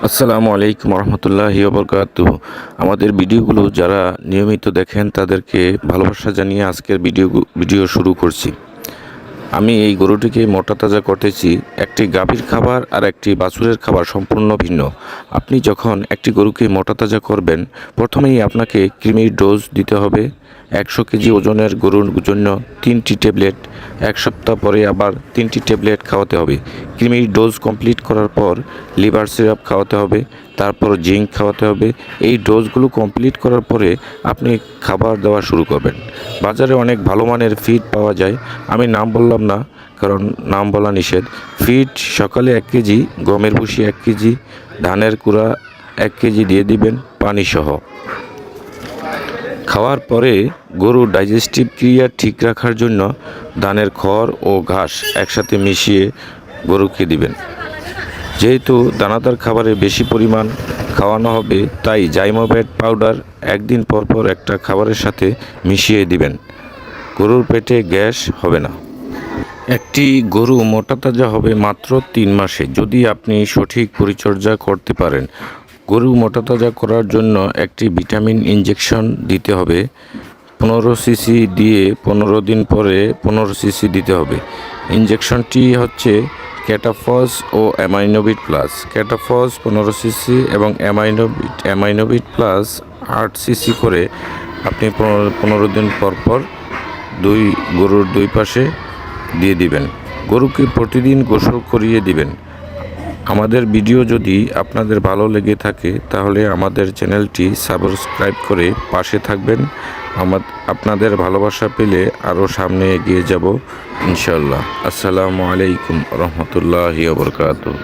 আসসালামু আলাইকুম রহমতুল্লাহি ওবরকাতুহ। আমাদের ভিডিওগুলো যারা নিয়মিত দেখেন তাদেরকে ভালোবাসা জানিয়ে আজকের ভিডিও শুরু করছি। আমি এই গরুটিকে মোটা তাজা করতেছি। একটি গাভীর খাবার আর একটি বাছুরের খাবার সম্পূর্ণ ভিন্ন। আপনি যখন একটি গরুকে মোটা তাজা করবেন, প্রথমেই আপনাকে কৃমির ডোজ দিতে হবে। 100 কেজি ওজনের গরুর জন্য 3টি ট্যাবলেট, 1 সপ্তাহ পরে আবার 3টি ট্যাবলেট খাওয়াতে হবে। কৃমির ডোজ কমপ্লিট করার পর লিভার সিরাপ খাওয়াতে হবে, তারপর জিঙ্ক খাওয়াতে হবে। এই ডোজগুলো কমপ্লিট করার পরে আপনি খাবার দেওয়া শুরু করবেন। বাজারে অনেক ভালো মানের ফিড পাওয়া যায়, আমি নাম বললাম না কারণ নাম বলা নিষেধ। ফিড সকালে 1 কেজি, গমের ভুসি 1 কেজি, ধানের কুড়া 1 কেজি দিয়ে দিবেন পানিসহ। খাওয়ার পরে গরুর ডাইজেস্টিভ ক্রিয়া ঠিক রাখার জন্য ধানের খড় ও ঘাস একসাথে মিশিয়ে গরুকে দিবেন। যেহেতু দানাদার খাবারে বেশি পরিমাণ খাওয়ানো হবে, তাই জাইমোভেট পাউডার 1 দিন পর পর একটা খাবারের সাথে মিশিয়ে দিবেন। গরুর পেটে গ্যাস হবে না। একটি গরু মোটা তাজা হবে মাত্র 3 মাসে, যদি আপনি সঠিক পরিচর্যা করতে পারেন। গরু মোটা তাজা করার জন্য একটি ভিটামিন ইনজেকশন দিতে হবে। 15 সিসি দিয়ে 15 দিন পরে 15 সিসি দিতে হবে। ইনজেকশনটি হচ্ছে ক্যাটাফস ও অ্যামাইনোভিট প্লাস। ক্যাটাফস 15 সিসি এবং অ্যামাইনোভিট প্লাস 8 সিসি করে আপনি 15 দিন পর পর গরুর দুই পাশে দিয়ে দিবেন। গরুকে প্রতিদিন গোসল করিয়ে দিবেন। আমাদের ভিডিও যদি আপনাদের ভালো লেগে থাকে তাহলে আমাদের চ্যানেলটি সাবস্ক্রাইব করে পাশে থাকবেন। আপনাদের ভালোবাসা পেলে আরও সামনে এগিয়ে যাব ইনশাল্লাহ। আসসালামু আলাইকুম রহমতুল্লাহি ওয়া বারাকাতুহু।